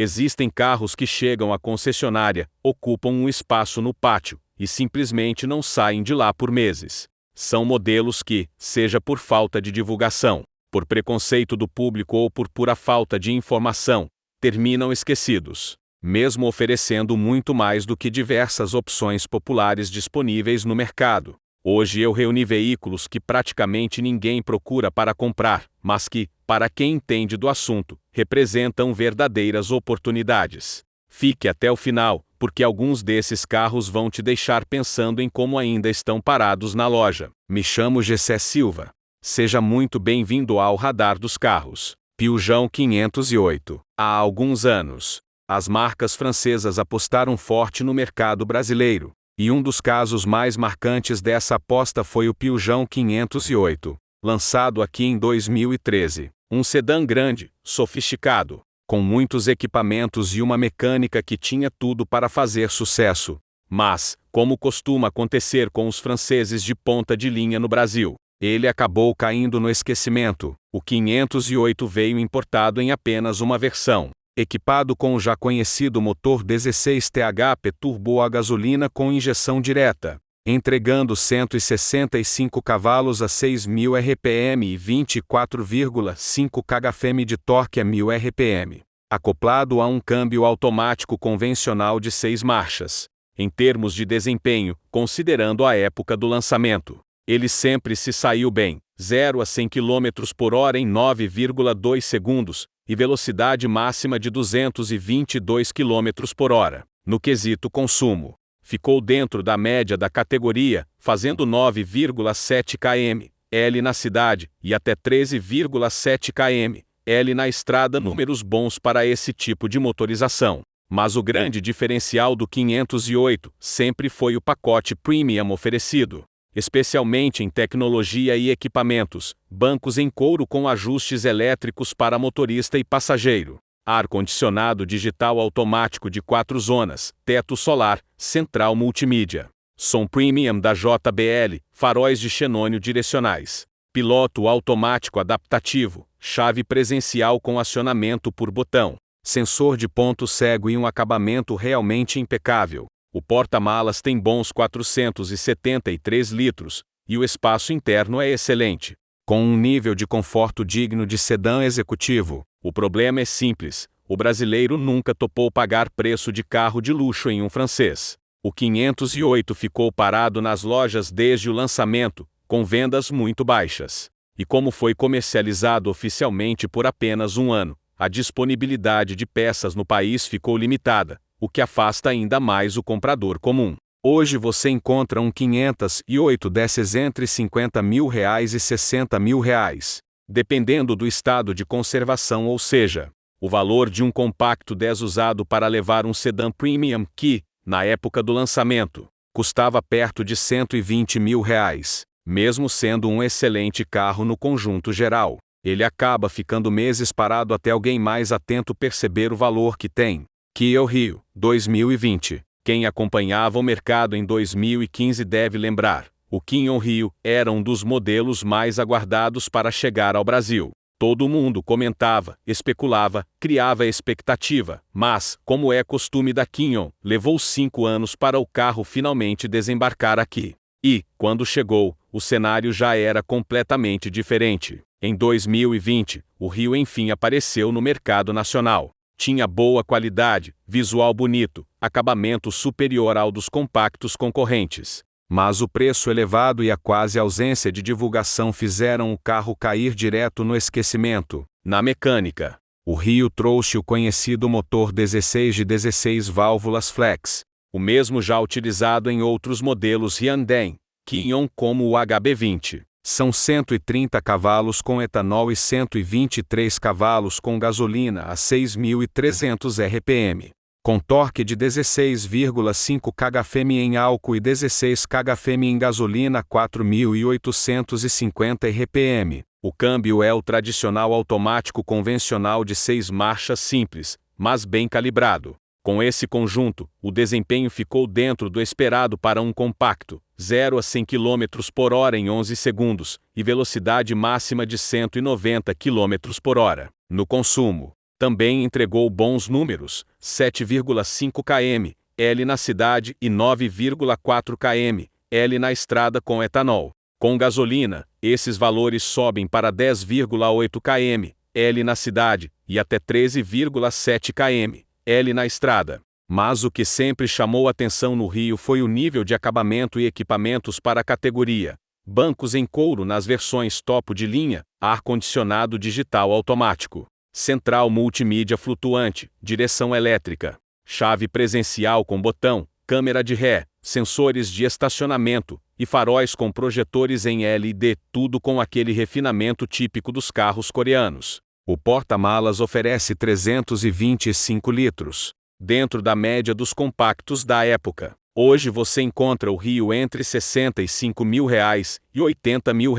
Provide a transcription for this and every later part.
Existem carros que chegam à concessionária, ocupam um espaço no pátio, e simplesmente não saem de lá por meses. São modelos que, seja por falta de divulgação, por preconceito do público ou por pura falta de informação, terminam esquecidos, mesmo oferecendo muito mais do que diversas opções populares disponíveis no mercado. Hoje eu reuni veículos que praticamente ninguém procura para comprar, mas que, para quem entende do assunto, representam verdadeiras oportunidades. Fique até o final, porque alguns desses carros vão te deixar pensando em como ainda estão parados na loja. Me chamo Gessé Silva. Seja muito bem-vindo ao Radar dos Carros. Peugeot 508. Há alguns anos, as marcas francesas apostaram forte no mercado brasileiro, e um dos casos mais marcantes dessa aposta foi o Peugeot 508, lançado aqui em 2013. Um sedã grande, sofisticado, com muitos equipamentos e uma mecânica que tinha tudo para fazer sucesso. Mas, como costuma acontecer com os franceses de ponta de linha no Brasil, ele acabou caindo no esquecimento. O 508 veio importado em apenas uma versão, equipado com o já conhecido motor 16 THP turbo a gasolina com injeção direta, entregando 165 cavalos a 6.000 RPM e 24,5 kgfm de torque a 1.000 RPM, acoplado a um câmbio automático convencional de 6 marchas. Em termos de desempenho, considerando a época do lançamento, ele sempre se saiu bem, 0 a 100 km por hora em 9,2 segundos, e velocidade máxima de 222 km por hora. No quesito consumo, ficou dentro da média da categoria, fazendo 9,7 km/h na cidade e até 13,7 km/h na estrada, números bons para esse tipo de motorização. Mas o grande diferencial do 508 sempre foi o pacote Premium oferecido, especialmente em tecnologia e equipamentos, bancos em couro com ajustes elétricos para motorista e passageiro, ar-condicionado digital automático de 4 zonas, teto solar, central multimídia, som premium da JBL, faróis de xenônio direcionais, piloto automático adaptativo, chave presencial com acionamento por botão, sensor de ponto cego e um acabamento realmente impecável. O porta-malas tem bons 473 litros, e o espaço interno é excelente, com um nível de conforto digno de sedã executivo. O problema é simples: o brasileiro nunca topou pagar preço de carro de luxo em um francês. O 508 ficou parado nas lojas desde o lançamento, com vendas muito baixas. E como foi comercializado oficialmente por apenas um ano, a disponibilidade de peças no país ficou limitada, o que afasta ainda mais o comprador comum. Hoje você encontra um 508 desses entre R$50 mil e R$60 mil, dependendo do estado de conservação, ou seja, o valor de um compacto 10 usado para levar um sedã premium que, na época do lançamento, custava perto de R$120 mil. Mesmo sendo um excelente carro no conjunto geral, ele acaba ficando meses parado até alguém mais atento perceber o valor que tem. Kia Rio, 2020. Quem acompanhava o mercado em 2015 deve lembrar, o Kia Rio era um dos modelos mais aguardados para chegar ao Brasil. Todo mundo comentava, especulava, criava expectativa, mas, como é costume da Kia, levou 5 anos para o carro finalmente desembarcar aqui. E, quando chegou, o cenário já era completamente diferente. Em 2020, o Rio enfim apareceu no mercado nacional. Tinha boa qualidade, visual bonito, acabamento superior ao dos compactos concorrentes. Mas o preço elevado e a quase ausência de divulgação fizeram o carro cair direto no esquecimento. Na mecânica, o Rio trouxe o conhecido motor 16 de 16 válvulas flex, o mesmo já utilizado em outros modelos Hyundai, Kia, como o HB20. São 130 cavalos com etanol e 123 cavalos com gasolina a 6.300 RPM. Com torque de 16,5 kgfm em álcool e 16 kgfm em gasolina a 4.850 RPM. O câmbio é o tradicional automático convencional de 6 marchas simples, mas bem calibrado. Com esse conjunto, o desempenho ficou dentro do esperado para um compacto, 0 a 100 km por hora em 11 segundos, e velocidade máxima de 190 km por hora. No consumo, Também entregou bons números, 7,5 km, L na cidade e 9,4 km, L na estrada com etanol. Com gasolina, esses valores sobem para 10,8 km, L na cidade, e até 13,7 km, L na estrada. Mas o que sempre chamou atenção no Rio foi o nível de acabamento e equipamentos para a categoria. Bancos em couro nas versões topo de linha, ar-condicionado digital automático, central multimídia flutuante, direção elétrica, chave presencial com botão, câmera de ré, sensores de estacionamento e faróis com projetores em LED, tudo com aquele refinamento típico dos carros coreanos. O porta-malas oferece 325 litros, dentro da média dos compactos da época. Hoje você encontra o Rio entre R$ 65 mil e R$ 80 mil,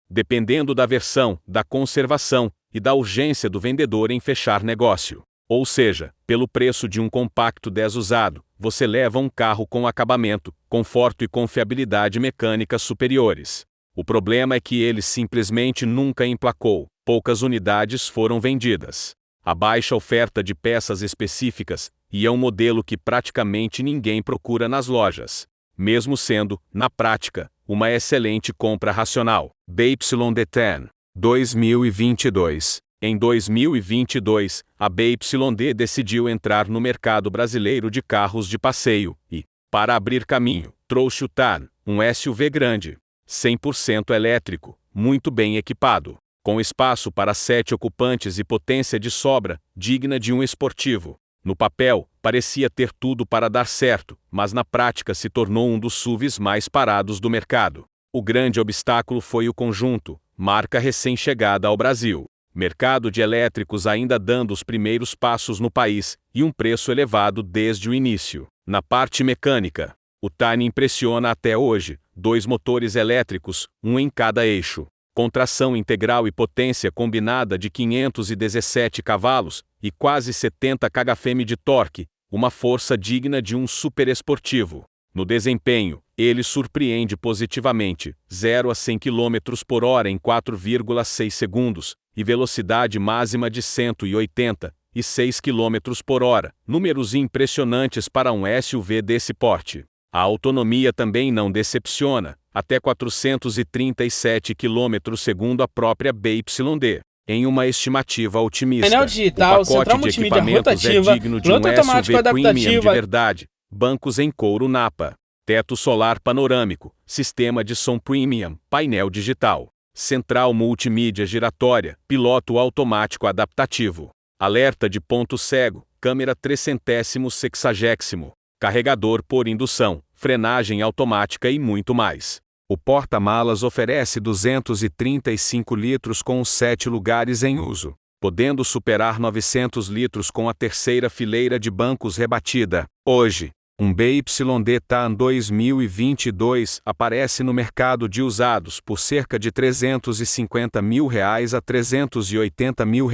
dependendo da versão, da conservação e da urgência do vendedor em fechar negócio. Ou seja, pelo preço de um compacto 10 usado, você leva um carro com acabamento, conforto e confiabilidade mecânica superiores. O problema é que ele simplesmente nunca emplacou, poucas unidades foram vendidas. A baixa oferta de peças específicas, e é um modelo que praticamente ninguém procura nas lojas, mesmo sendo, na prática, uma excelente compra racional. BYD-10, 2022. Em 2022, a BYD decidiu entrar no mercado brasileiro de carros de passeio e, para abrir caminho, trouxe o TAN, um SUV grande, 100% elétrico, muito bem equipado, com espaço para 7 ocupantes e potência de sobra, digna de um esportivo. No papel, parecia ter tudo para dar certo, mas na prática se tornou um dos SUVs mais parados do mercado. O grande obstáculo foi o conjunto, marca recém-chegada ao Brasil. Mercado de elétricos ainda dando os primeiros passos no país, e um preço elevado desde o início. Na parte mecânica, o Tiny impressiona até hoje, 2 motores elétricos, um em cada eixo, contração integral e potência combinada de 517 cavalos, e quase 70 kgfm de torque, uma força digna de um superesportivo. No desempenho, ele surpreende positivamente, 0 a 100 km por hora em 4,6 segundos, e velocidade máxima de 186 km por hora, números impressionantes para um SUV desse porte. A autonomia também não decepciona, até 437 km segundo a própria BYD. Em uma estimativa otimista, Painel digital, o pacote central de multimídia equipamentos rotativa, é digno de um piloto automático SUV premium de adaptativa. verdade. Bancos em couro Napa, teto solar panorâmico, sistema de som premium, painel digital, central multimídia giratória, piloto automático adaptativo, alerta de ponto cego, câmera 360, carregador por indução, frenagem automática e muito mais. O porta-malas oferece 235 litros com 7 lugares em uso, podendo superar 900 litros com a terceira fileira de bancos rebatida. Hoje, um BYD TAN 2022 aparece no mercado de usados por cerca de R$ 350 mil a R$ 380 mil.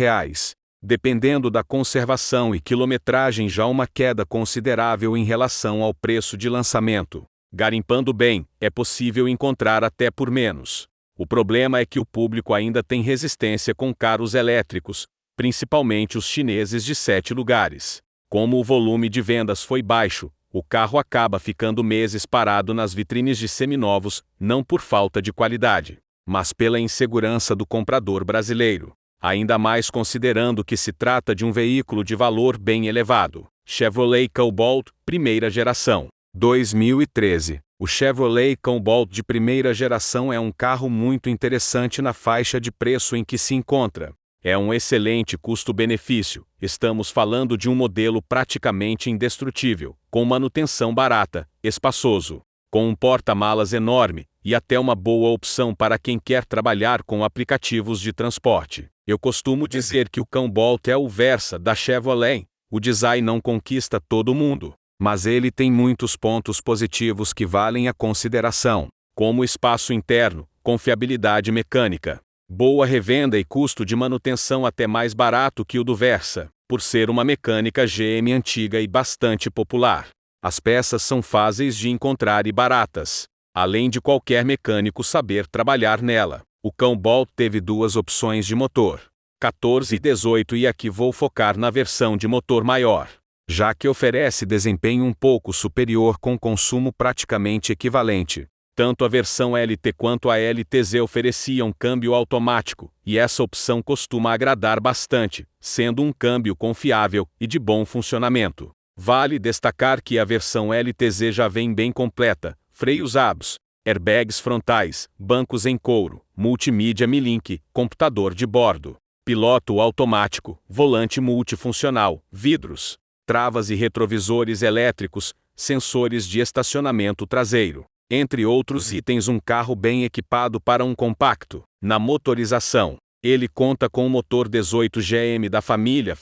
Dependendo da conservação e quilometragem, já uma queda considerável em relação ao preço de lançamento. Garimpando bem, é possível encontrar até por menos. O problema é que o público ainda tem resistência com carros elétricos, principalmente os chineses de 7 lugares. Como o volume de vendas foi baixo, o carro acaba ficando meses parado nas vitrines de seminovos, não por falta de qualidade, mas pela insegurança do comprador brasileiro. Ainda mais considerando que se trata de um veículo de valor bem elevado. Chevrolet Cobalt, primeira geração. 2013. O Chevrolet Cobalt de primeira geração é um carro muito interessante na faixa de preço em que se encontra. É um excelente custo-benefício, estamos falando de um modelo praticamente indestrutível, com manutenção barata, espaçoso, com um porta-malas enorme, e até uma boa opção para quem quer trabalhar com aplicativos de transporte. Eu costumo dizer que o Cobalt é o Versa da Chevrolet. O design não conquista todo mundo, mas ele tem muitos pontos positivos que valem a consideração, como espaço interno, confiabilidade mecânica, boa revenda e custo de manutenção até mais barato que o do Versa, por ser uma mecânica GM antiga e bastante popular. As peças são fáceis de encontrar e baratas, além de qualquer mecânico saber trabalhar nela. O Cobalt teve 2 opções de motor: 14 e 18 e aqui vou focar na versão de motor maior, já que oferece desempenho um pouco superior com consumo praticamente equivalente. Tanto a versão LT quanto a LTZ ofereciam câmbio automático, e essa opção costuma agradar bastante, sendo um câmbio confiável e de bom funcionamento. Vale destacar que a versão LTZ já vem bem completa: freios ABS, airbags frontais, bancos em couro, multimídia Mi-Link, computador de bordo, piloto automático, volante multifuncional, vidros, travas e retrovisores elétricos, sensores de estacionamento traseiro, entre outros itens. Um carro bem equipado para um compacto. Na motorização, ele conta com o motor 18 GM da família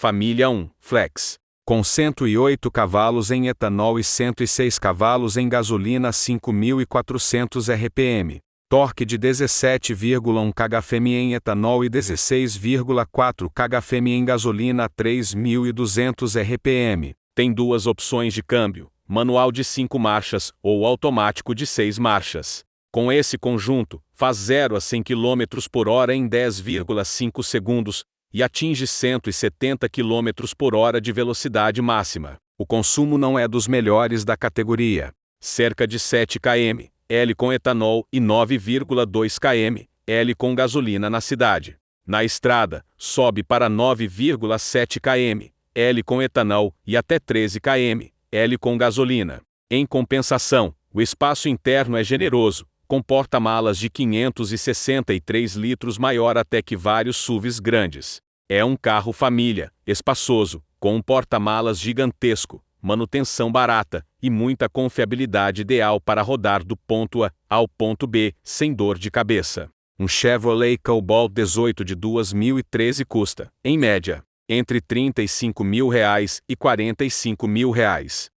1 Flex, com 108 cavalos em etanol e 106 cavalos em gasolina 5.400 RPM, torque de 17,1 kgfm em etanol e 16,4 kgfm em gasolina a 3.200 RPM. Tem duas opções de câmbio: manual de 5 marchas ou automático de 6 marchas. Com esse conjunto, faz 0 a 100 km por hora em 10,5 segundos e atinge 170 km por hora de velocidade máxima. O consumo não é dos melhores da categoria. Cerca de 7 km, L com etanol e 9,2 km, L com gasolina na cidade. Na estrada, sobe para 9,7 km, L com etanol e até 13 km, L com gasolina. Em compensação, o espaço interno é generoso, com porta-malas de 563 litros maior até que vários SUVs grandes. É um carro família, espaçoso, com um porta-malas gigantesco, manutenção barata e muita confiabilidade, ideal para rodar do ponto A ao ponto B sem dor de cabeça. Um Chevrolet Cobalt 18 de 2013 custa, em média, entre R$ 35.000 e R$ 45.000.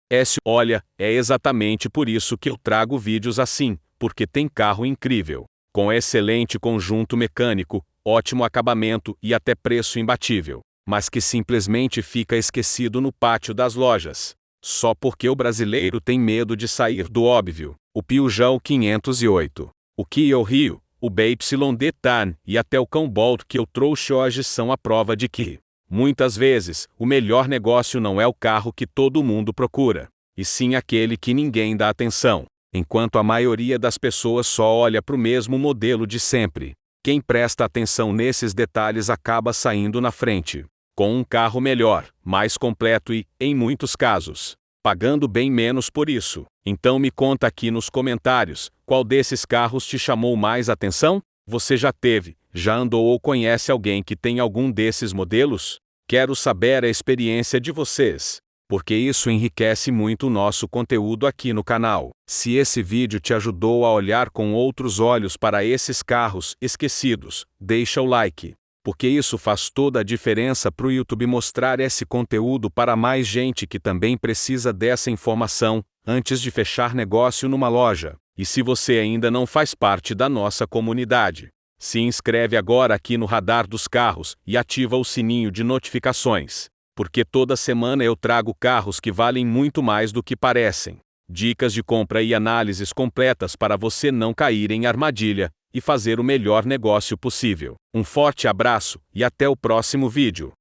Olha, é exatamente por isso que eu trago vídeos assim, porque tem carro incrível, com excelente conjunto mecânico, ótimo acabamento e até preço imbatível, mas que simplesmente fica esquecido no pátio das lojas, só porque o brasileiro tem medo de sair do óbvio. O Peugeot 508, o Kia Rio, o BYD Tan e até o Cobalt que eu trouxe hoje são a prova de que, muitas vezes, o melhor negócio não é o carro que todo mundo procura, e sim aquele que ninguém dá atenção, enquanto a maioria das pessoas só olha para o mesmo modelo de sempre. Quem presta atenção nesses detalhes acaba saindo na frente, com um carro melhor, mais completo e, em muitos casos, pagando bem menos por isso. Então me conta aqui nos comentários, qual desses carros te chamou mais atenção? Você já teve, já andou ou conhece alguém que tem algum desses modelos? Quero saber a experiência de vocês, porque isso enriquece muito o nosso conteúdo aqui no canal. Se esse vídeo te ajudou a olhar com outros olhos para esses carros esquecidos, deixa o like, porque isso faz toda a diferença para o YouTube mostrar esse conteúdo para mais gente que também precisa dessa informação, antes de fechar negócio numa loja. E se você ainda não faz parte da nossa comunidade, se inscreve agora aqui no Radar dos Carros e ativa o sininho de notificações, porque toda semana eu trago carros que valem muito mais do que parecem, dicas de compra e análises completas para você não cair em armadilha e fazer o melhor negócio possível. Um forte abraço e até o próximo vídeo.